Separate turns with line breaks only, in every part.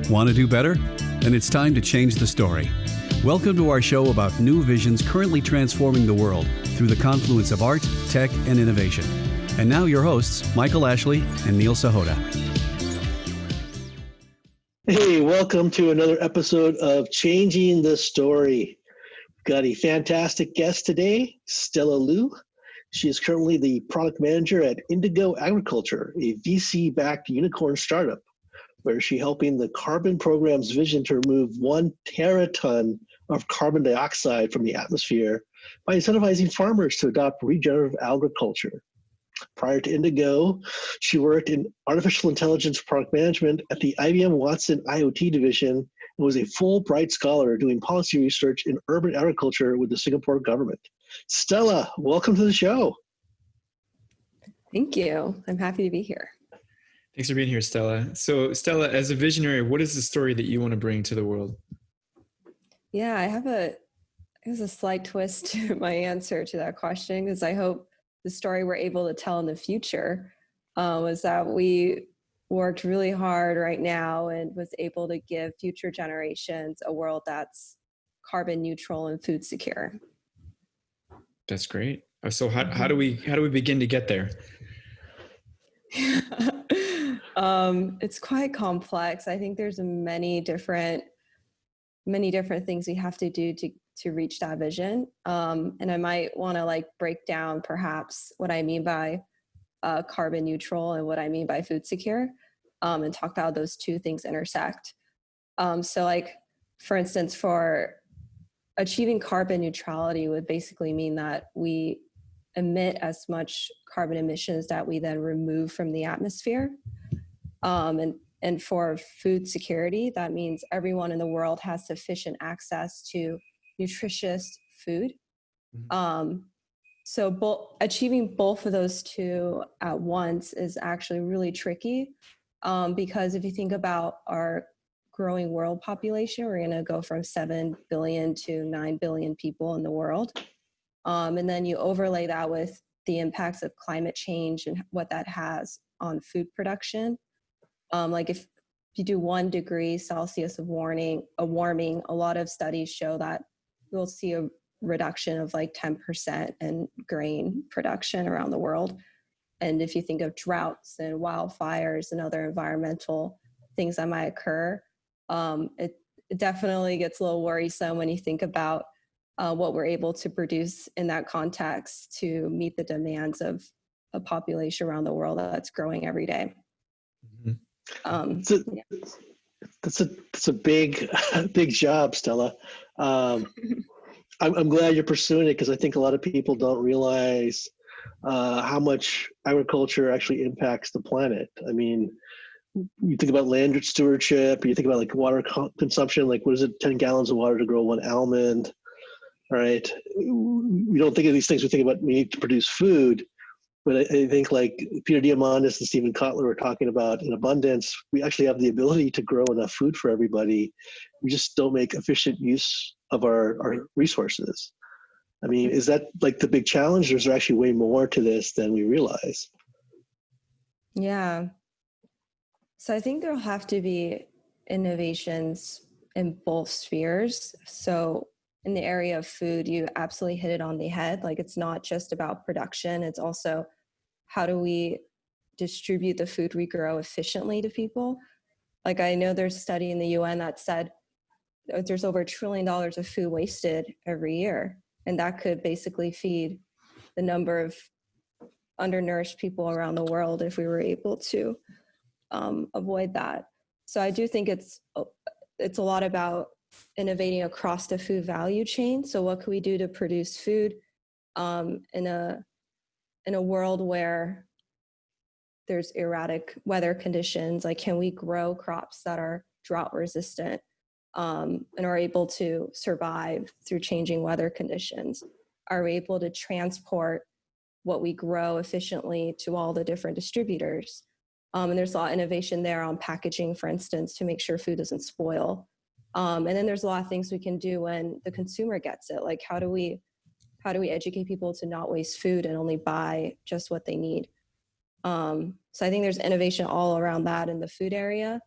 Want to do better? Then it's time to change the story. Welcome to our show about new visions currently transforming the world through the confluence of art, tech, and innovation. And now your hosts, Michael Ashley and Neil Sahota.
Hey, welcome to another episode of Changing the Story. We've got a fantastic guest today, Stella Liu. She is currently the product manager at Indigo Agriculture, a VC-backed unicorn startup, where she's helping the carbon program's vision to remove 1 teraton of carbon dioxide from the atmosphere by incentivizing farmers to adopt regenerative agriculture. Prior to Indigo, she worked in artificial intelligence product management at the IBM Watson IoT division and was a Fulbright Scholar doing policy research in urban agriculture with the Singapore government. Stella, welcome to the show.
Thank you. I'm happy to be here.
Thanks for being here, Stella. So, Stella, as a visionary, what is the story that you want to bring to the world?
Yeah, there's a slight twist to my answer to that question, because I hope the story we're able to tell in the future was that we worked really hard right now and was able to give future generations a world that's carbon neutral and food secure.
That's great. So how do we begin to get there?
It's quite complex. I think there's many different things we have to do to reach that vision. And I might want to break down perhaps what I mean by carbon neutral and what I mean by food secure, and talk about how those two things intersect. So for instance, for achieving carbon neutrality would basically mean that we emit as much carbon emissions that we then remove from the atmosphere. And for food security, that means everyone in the world has sufficient access to nutritious food. So achieving both of those two at once is actually really tricky, because if you think about our growing world population, we're going to go from 7 billion to 9 billion people in the world. And then you overlay that with the impacts of climate change and what that has on food production. If you do 1 degree Celsius of warming, a lot of studies show that we'll see a reduction of 10% in grain production around the world. And if you think of droughts and wildfires and other environmental things that might occur, it definitely gets a little worrisome when you think about what we're able to produce in that context to meet the demands of a population around the world that's growing every day.
That's a big job, Stella. I'm glad you're pursuing it, because I think a lot of people don't realize how much agriculture actually impacts the planet. I mean, you think about land stewardship, you think about water consumption, what is it, 10 gallons of water to grow 1 almond, right? We don't think of these things, we think about we need to produce food, but I think Peter Diamandis and Stephen Kotler were talking about in abundance, we actually have the ability to grow enough food for everybody. We just don't make efficient use of our resources. I mean, is that the big challenge, or is there actually way more to this than we realize?
Yeah. So I think there'll have to be innovations in both spheres. So in the area of food, you absolutely hit it on the head. It's not just about production. It's also how do we distribute the food we grow efficiently to people? I know there's a study in the UN that said there's over $1 trillion of food wasted every year. And that could basically feed the number of undernourished people around the world if we were able to avoid that. So I do think it's a lot about innovating across the food value chain. So what can we do to produce food in a world where there's erratic weather conditions? Can we grow crops that are drought resistant and are able to survive through changing weather conditions? Are we able to transport what we grow efficiently to all the different distributors? And there's a lot of innovation there on packaging, for instance, to make sure food doesn't spoil. And then there's a lot of things we can do when the consumer gets it. How do we educate people to not waste food and only buy just what they need? So I think there's innovation all around that in the food area.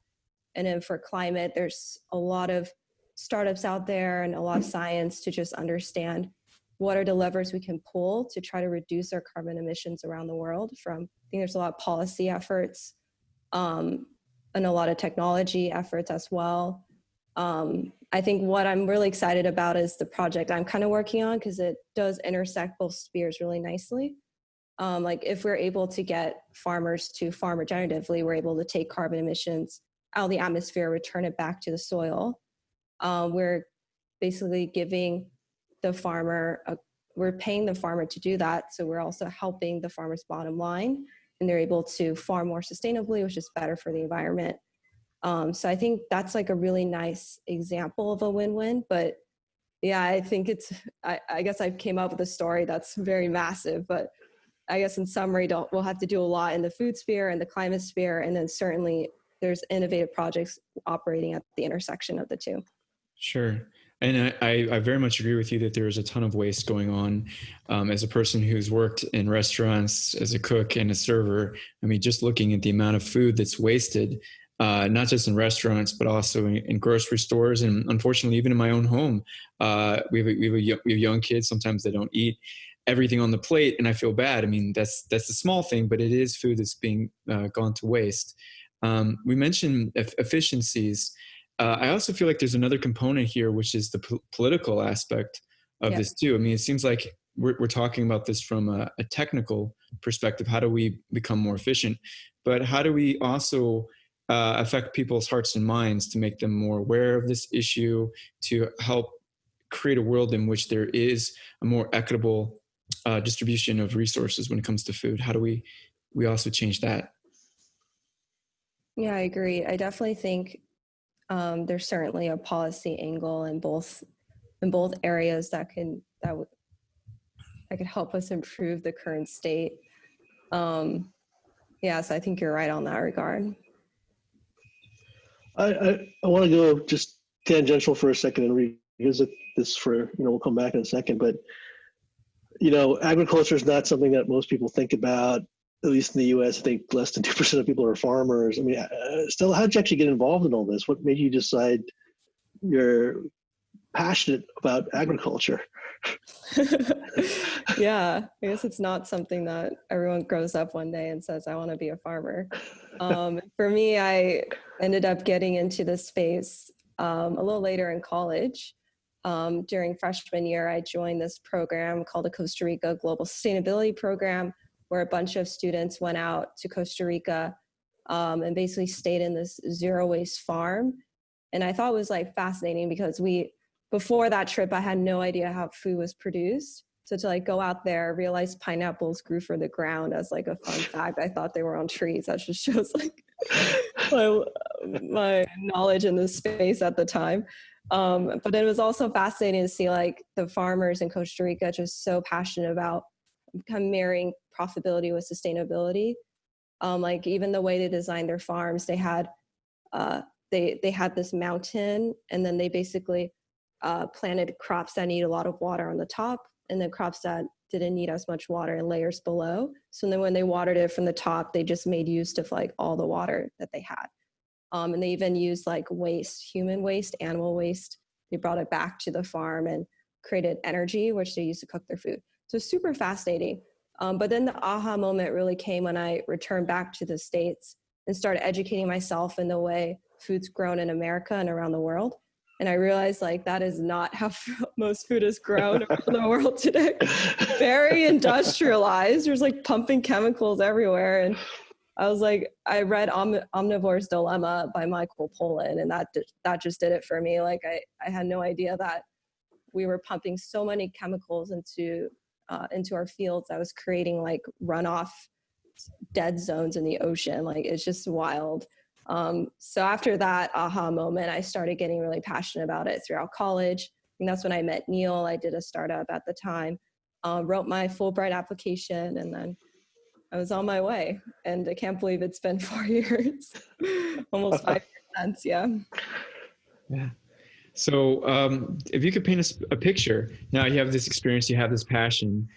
And then for climate, there's a lot of startups out there and a lot of science to just understand what are the levers we can pull to try to reduce our carbon emissions around the world. I think there's a lot of policy efforts and a lot of technology efforts as well. I think what I'm really excited about is the project I'm kind of working on, because it does intersect both spheres really nicely. Like if we're able to get farmers to farm regeneratively, we're able to take carbon emissions out of the atmosphere, return it back to the soil. We're basically giving the farmer, we're paying the farmer to do that. So we're also helping the farmer's bottom line, and they're able to farm more sustainably, which is better for the environment. So I think that's like a really nice example of a win-win. But yeah, I think I guess I came up with a story that's very massive, but I guess in summary, we'll have to do a lot in the food sphere and the climate sphere. And then certainly there's innovative projects operating at the intersection of the two.
Sure. And I very much agree with you that there is a ton of waste going on. As a person who's worked in restaurants as a cook and a server, I mean, just looking at the amount of food that's wasted, not just in restaurants, but also in grocery stores. And unfortunately, even in my own home, we have young kids. Sometimes they don't eat everything on the plate, and I feel bad. I mean, that's a small thing, but it is food that's being gone to waste. We mentioned efficiencies. I also feel like there's another component here, which is the political aspect of this too. I mean, it seems like we're talking about this from a technical perspective. How do we become more efficient? But how do we also affect people's hearts and minds to make them more aware of this issue, to help create a world in which there is a more equitable distribution of resources when it comes to food? How do we also change that?
Yeah, I agree. I definitely think there's certainly a policy angle in both areas that could help us improve the current state. Yeah, so I think you're right on that regard.
I want to go just tangential for a second and revisit this for, we'll come back in a second, but, agriculture is not something that most people think about, at least in the US. I think less than 2% of people are farmers. I mean, Stella, how did you actually get involved in all this? What made you decide you're passionate about agriculture?
Yeah, I guess it's not something that everyone grows up one day and says, I want to be a farmer. For me, I ended up getting into this space a little later in college. During freshman year, I joined this program called the Costa Rica Global Sustainability Program, where a bunch of students went out to Costa Rica and basically stayed in this zero waste farm. And I thought it was like fascinating because before that trip, I had no idea how food was produced. So to go out there, realize pineapples grew from the ground as like a fun fact. I thought they were on trees. That just shows my knowledge in this space at the time. But it was also fascinating to see the farmers in Costa Rica just so passionate about kind of marrying profitability with sustainability. Even the way they designed their farms, they had this mountain, and then they basically planted crops that need a lot of water on the top, and then crops that didn't need as much water in layers below. So then when they watered it from the top, they just made use of all the water that they had. And they even used waste, human waste, animal waste. They brought it back to the farm and created energy, which they used to cook their food. So super fascinating. But then the aha moment really came when I returned back to the States and started educating myself in the way food's grown in America and around the world. And I realized that is not how most food is grown around the world today. Very industrialized. There's pumping chemicals everywhere. And I was I read Omnivore's Dilemma by Michael Pollan, and that just did it for me. I had no idea that we were pumping so many chemicals into our fields that was creating runoff dead zones in the ocean. It's just wild. So after that aha moment, I started getting really passionate about it throughout college. And that's when I met Neil. I did a startup at the time, wrote my Fulbright application, and then I was on my way. And I can't believe it's been 4 years, almost 5 years since, yeah.
Yeah. So if you could paint us a picture, now you have this experience, you have this passion.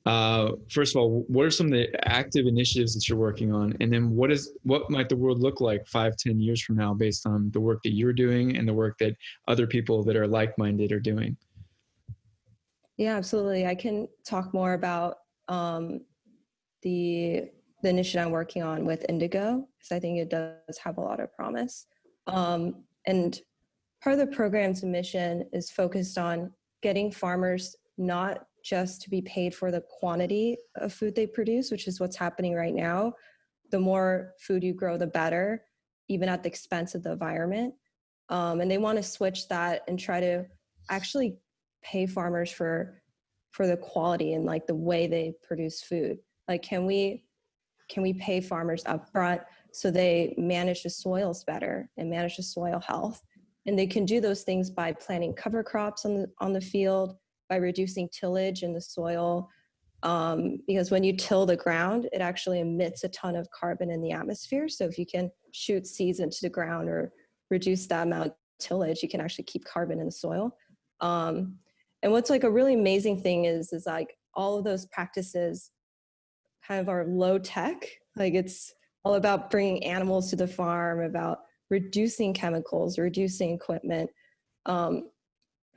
First of all, what are some of the active initiatives that you're working on? And then what might the world look like 5-10 years from now based on the work that you're doing and the work that other people that are like-minded are doing?
Yeah, absolutely. I can talk more about the initiative I'm working on with Indigo, because I think it does have a lot of promise. And part of the program's mission is focused on getting farmers not just to be paid for the quantity of food they produce, which is what's happening right now. The more food you grow, the better, even at the expense of the environment. And they want to switch that and try to actually pay farmers for the quality and like the way they produce food. Like, can we pay farmers upfront so they manage the soils better and manage the soil health? And they can do those things by planting cover crops on the field, by reducing tillage in the soil, because when you till the ground, it actually emits a ton of carbon in the atmosphere. So if you can shoot seeds into the ground or reduce that amount of tillage, you can actually keep carbon in the soil. And what's like a really amazing thing is like all of those practices kind of are low tech. Like it's all about bringing animals to the farm, about reducing chemicals, reducing equipment.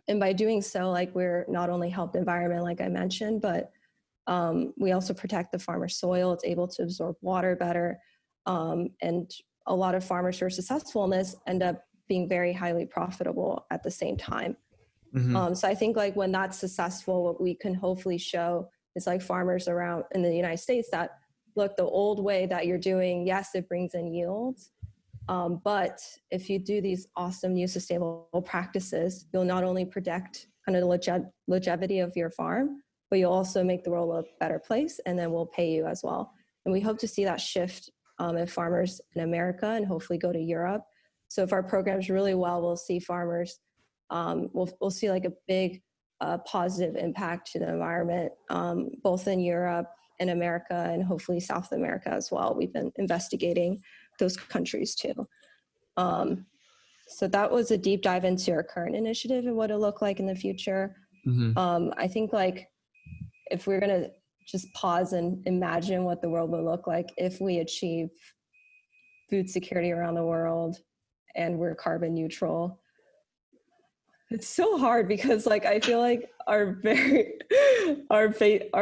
And by doing so, like we're not only help the environment, like I mentioned, but we also protect the farmer's soil. It's able to absorb water better. And a lot of farmers who are successful in this end up being very highly profitable at the same time.
Mm-hmm.
So I think like when that's successful, what we can hopefully show is like farmers around in the United States that, look, the old way that you're doing, yes, it brings in yields. But if you do these awesome new sustainable practices, you'll not only protect kind of the longevity of your farm, but you'll also make the world a better place, and then we'll pay you as well. And we hope to see that shift in farmers in America and hopefully go to Europe. So if our program's really well, we'll see farmers, we'll see like a big positive impact to the environment, both in Europe and America and hopefully South America as well. We've been investigating those countries too. So that was a deep dive into our current initiative and what it'll look like in the future.
Mm-hmm.
I think like if we're gonna just pause and imagine what the world would look like if we achieve food security around the world and we're carbon neutral, it's so hard because like I feel like our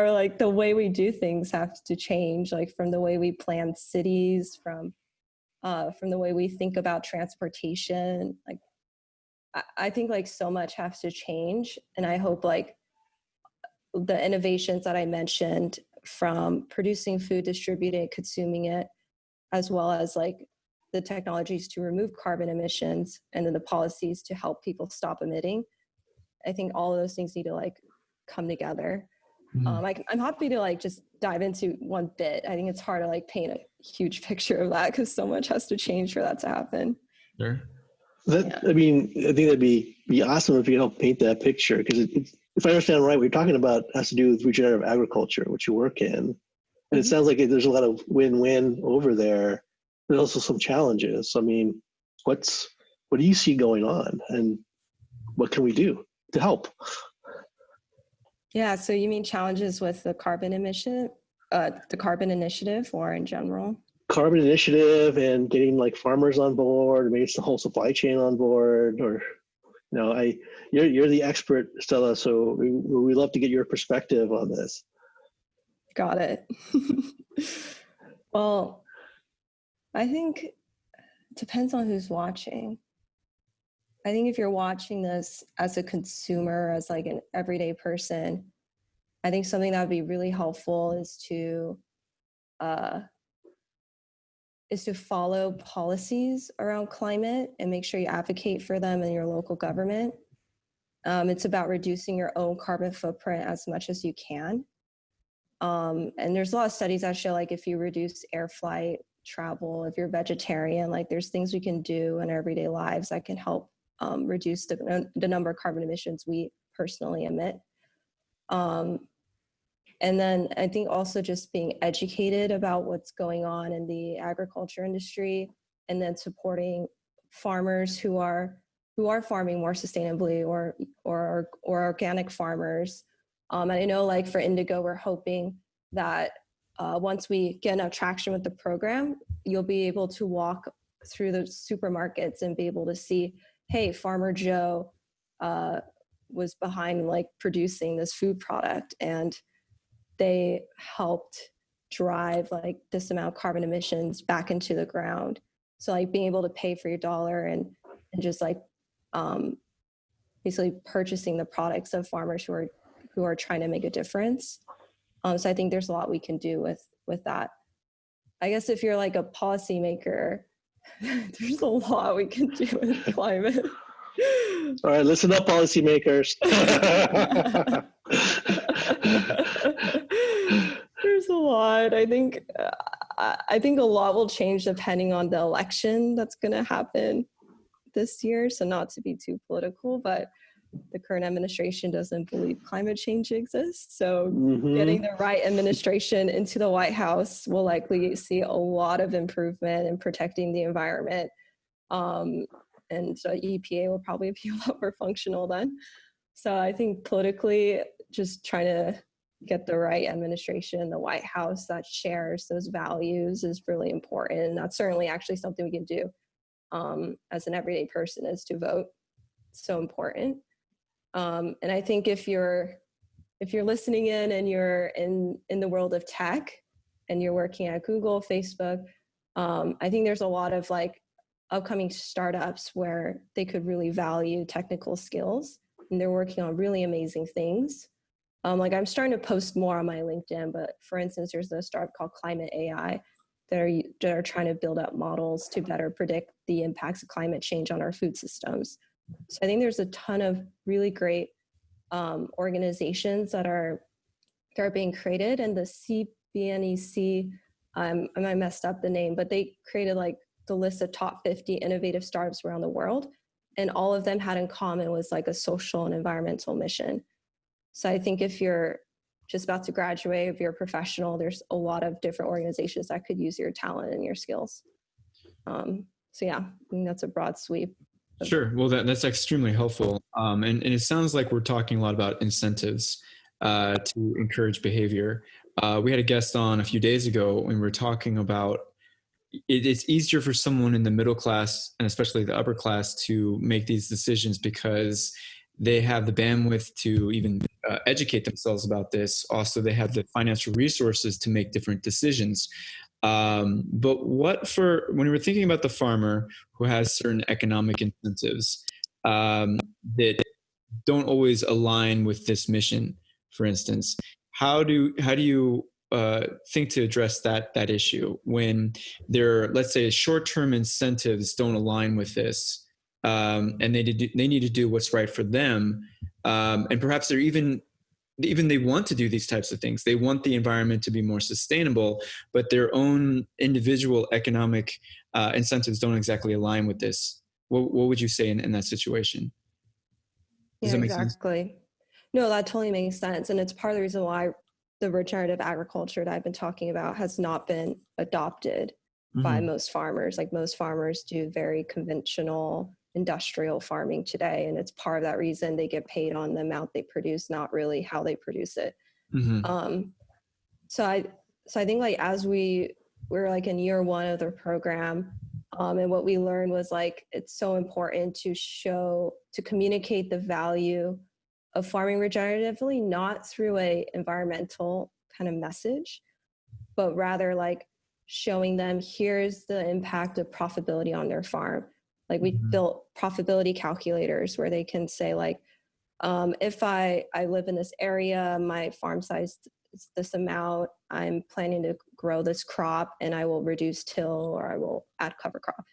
like the way we do things have to change, like from the way we plan cities, from the way we think about transportation. Like I think like so much has to change, and I hope like the innovations that I mentioned, from producing food, distributing, consuming it, as well as like the technologies to remove carbon emissions and then the policies to help people stop emitting. I think all of those things need to like come together.
Mm-hmm.
I'm happy to like just dive into one bit. I think it's hard to like paint a huge picture of that because so much has to change for that to happen.
Sure.
I mean, I think that'd be awesome if you could help paint that picture, because if I understand right, what you're talking about has to do with regenerative agriculture, which you work in. And it sounds like there's a lot of win-win over there. There's also some challenges. I mean, what do you see going on, and what can we do to help?
Yeah, so you mean challenges with the carbon emission, the carbon initiative, or in general?
Carbon initiative and getting like farmers on board, maybe it's the whole supply chain on board, or you're the expert, Stella, so we love to get your perspective on this.
Got it. Well, I think it depends on who's watching. I think if you're watching this as a consumer, as like an everyday person, I think something that would be really helpful is to follow policies around climate and make sure you advocate for them in your local government. It's about reducing your own carbon footprint as much as you can. And there's a lot of studies that show like if you reduce air flight travel, if you're vegetarian, like there's things we can do in our everyday lives that can help reduce the number of carbon emissions we personally emit. And then I think also just being educated about what's going on in the agriculture industry, and then supporting farmers who are farming more sustainably, or organic farmers, And I know like for Indigo, we're hoping that once we get enough traction with the program, you'll be able to walk through the supermarkets and be able to see, hey, Farmer Joe was behind like producing this food product, and they helped drive like this amount of carbon emissions back into the ground. So like being able to pay for your dollar and just like basically purchasing the products of farmers who are trying to make a difference. So I think there's a lot we can do with that. I guess if you're like a policymaker, there's a lot we can do with climate.
All right, listen up, policymakers.
There's a lot. I think a lot will change depending on the election that's going to happen this year. So not to be too political, but the current administration doesn't believe climate change exists. So getting the right administration into the White House will likely see a lot of improvement in protecting the environment. And so EPA will probably be a lot more functional then. So I think politically, just trying to get the right administration in the White House that shares those values is really important. And that's certainly actually something we can do as an everyday person, is to vote. It's so important. And I think if you're listening in and you're in the world of tech and you're working at Google, Facebook, I think there's a lot of like upcoming startups where they could really value technical skills, and they're working on really amazing things. Like I'm starting to post more on my LinkedIn, but for instance, there's a startup called Climate AI that are trying to build up models to better predict the impacts of climate change on our food systems. So I think there's a ton of really great organizations that are being created, and the CBNEC, I might messed up the name, but they created like the list of top 50 innovative startups around the world, and all of them had in common was like a social and environmental mission. So I think if you're just about to graduate, if you're a professional, there's a lot of different organizations that could use your talent and your skills. So yeah, I think that's a broad sweep.
Sure. Well, that's extremely helpful. And it sounds like we're talking a lot about incentives to encourage behavior. We had a guest on a few days ago when we were talking about it's easier for someone in the middle class and especially the upper class to make these decisions because they have the bandwidth to even educate themselves about this. Also, they have the financial resources to make different decisions. But when we're thinking about the farmer who has certain economic incentives that don't always align with this mission, for instance, how do you think to address that issue when their, let's say, short-term incentives don't align with this, and they need to do what's right for them, and perhaps they're even they want to do these types of things. They want the environment to be more sustainable, but their own individual economic incentives don't exactly align with this. What would you say in that situation? Does that make
exactly.
sense?
No, that totally makes sense. And it's part of the reason why the regenerative agriculture that I've been talking about has not been adopted by most farmers. Like most farmers do very conventional industrial farming today, and it's part of that reason they get paid on the amount they produce, not really how they produce it. So I think like as we're like in year one of the program, and what we learned was like it's so important to communicate the value of farming regeneratively, not through a environmental kind of message, but rather like showing them here's the impact of profitability on their farm. Like we built profitability calculators where they can say like, if I live in this area, my farm size is this amount, I'm planning to grow this crop and I will reduce till or I will add cover crop.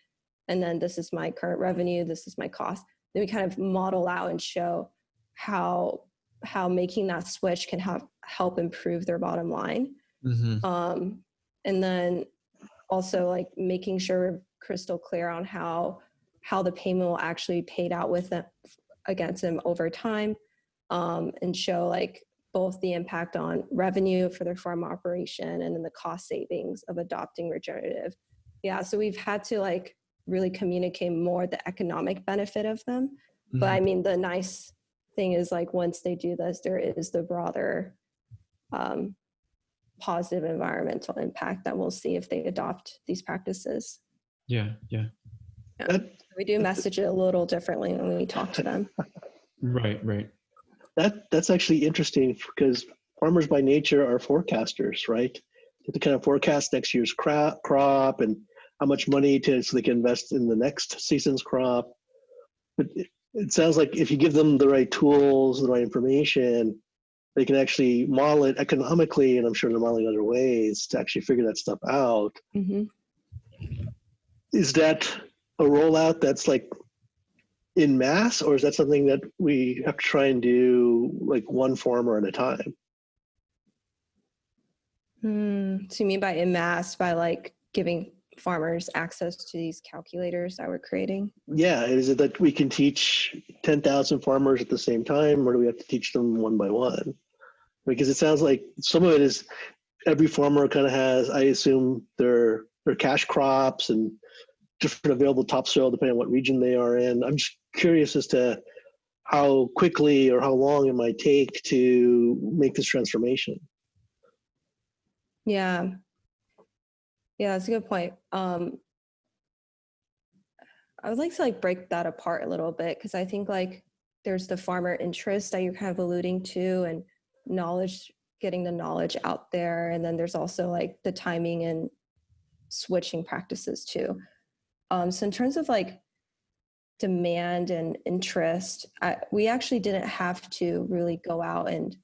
And then this is my current revenue, this is my cost. Then we kind of model out and show how making that switch can help improve their bottom line. And then also like making sure we're crystal clear on how the payment will actually be paid out with them against them over time, and show like both the impact on revenue for their farm operation and then the cost savings of adopting regenerative. Yeah, so we've had to like really communicate more the economic benefit of them. But I mean, the nice thing is like once they do this, there is the broader positive environmental impact that we'll see if they adopt these practices.
Yeah.
We do message it a little differently when we talk to them.
Right.
That's actually interesting because farmers by nature are forecasters, right? To kind of forecast next year's crop and how much money so they can invest in the next season's crop. But it sounds like if you give them the right tools, the right information, they can actually model it economically, and I'm sure they're modeling other ways to actually figure that stuff out.
Mm-hmm.
Is that a rollout that's like in mass, or is that something that we have to try and do like one farmer at a time?
So you mean by en masse, by like giving farmers access to these calculators that we're creating?
Yeah, is it that we can teach 10,000 farmers at the same time, or do we have to teach them one by one? Because it sounds like some of it is every farmer kind of has, I assume, their cash crops and different available topsoil depending on what region they are in. I'm just curious as to how quickly or how long it might take to make this transformation.
Yeah, that's a good point. I would like to like break that apart a little bit, because I think like there's the farmer interest that you're kind of alluding to, and knowledge, getting the knowledge out there, and then there's also like the timing and switching practices too. So in terms of like demand and interest, we actually didn't have to really go out and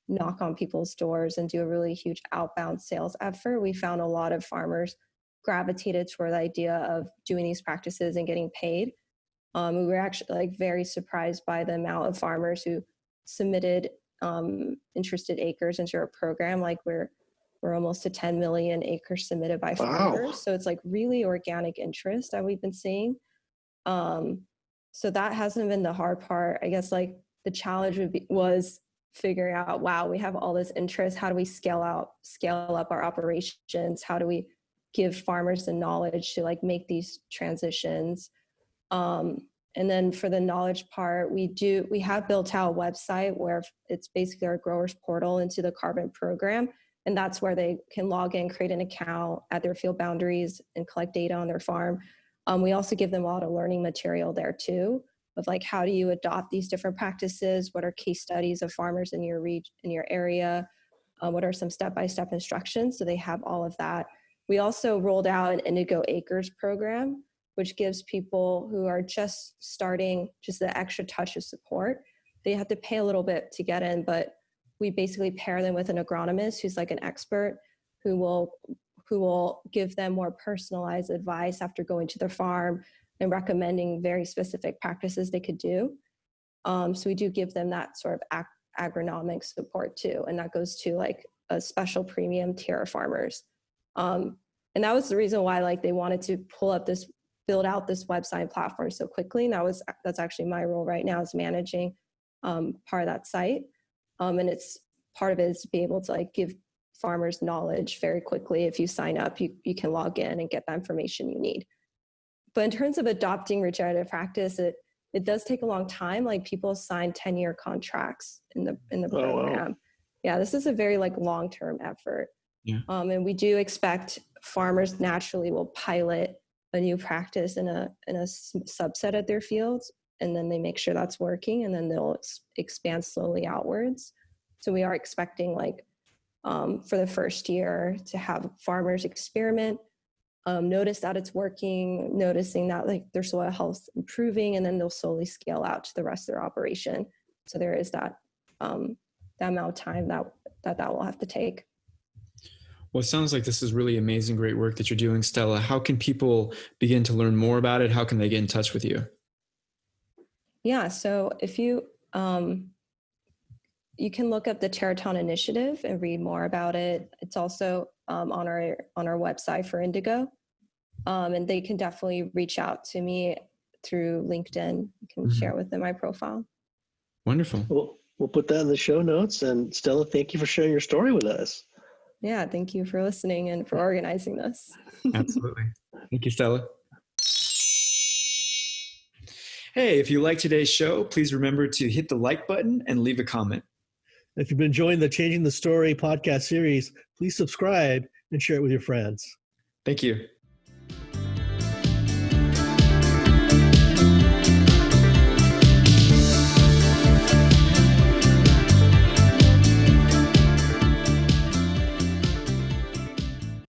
knock on people's doors and do a really huge outbound sales effort. We found a lot of farmers gravitated toward the idea of doing these practices and getting paid. We were actually like very surprised by the amount of farmers who submitted interested acres into our program. Like we're almost to 10 million acres submitted by farmers.
Wow.
So it's like really organic interest that we've been seeing. So that hasn't been the hard part. I guess like the challenge was figuring out, wow, we have all this interest. How do we scale up our operations? How do we give farmers the knowledge to like make these transitions? And then for the knowledge part, we have built out a website where it's basically our growers portal into the carbon program. And that's where they can log in, create an account at their field boundaries and collect data on their farm. We also give them a lot of learning material there too, of like, how do you adopt these different practices? What are case studies of farmers in your area? What are some step-by-step instructions? So they have all of that. We also rolled out an Indigo Acres program, which gives people who are just starting just the extra touch of support. They have to pay a little bit to get in, but we basically pair them with an agronomist who's like an expert who will give them more personalized advice after going to their farm and recommending very specific practices they could do. So we do give them that sort of agronomic support too. And that goes to like a special premium tier of farmers. And that was the reason why like they wanted to build out this website platform so quickly. And that's actually my role right now, is managing part of that site. And it's part of it is to be able to like give farmers knowledge very quickly. If you sign up, you can log in and get the information you need. But in terms of adopting regenerative practice, it does take a long time. Like people sign 10-year contracts in the program.
Oh, wow.
Yeah, this is a very like long-term effort.
Yeah.
And we do expect farmers naturally will pilot a new practice in a subset of their fields, and then they make sure that's working, and then they'll expand slowly outwards. So we are expecting like for the first year to have farmers experiment, notice that it's working, noticing that like their soil health improving, and then they'll slowly scale out to the rest of their operation. So there is that amount of time that will have to take.
Well, it sounds like this is really amazing, great work that you're doing, Stella. How can people begin to learn more about it? How can they get in touch with you?
Yeah, so if you you can look up the Terraton initiative and read more about it. It's also on our website for Indigo, and they can definitely reach out to me through LinkedIn. You can share with them my profile.
Wonderful.
We'll put that in the show notes. And Stella, thank you for sharing your story with us.
Yeah, thank you for listening and for organizing this.
Absolutely. Thank you, Stella. Hey, if you like today's show, please remember to hit the like button and leave a comment.
If you've been enjoying the Changing the Story podcast series, please subscribe and share it with your friends.
Thank you.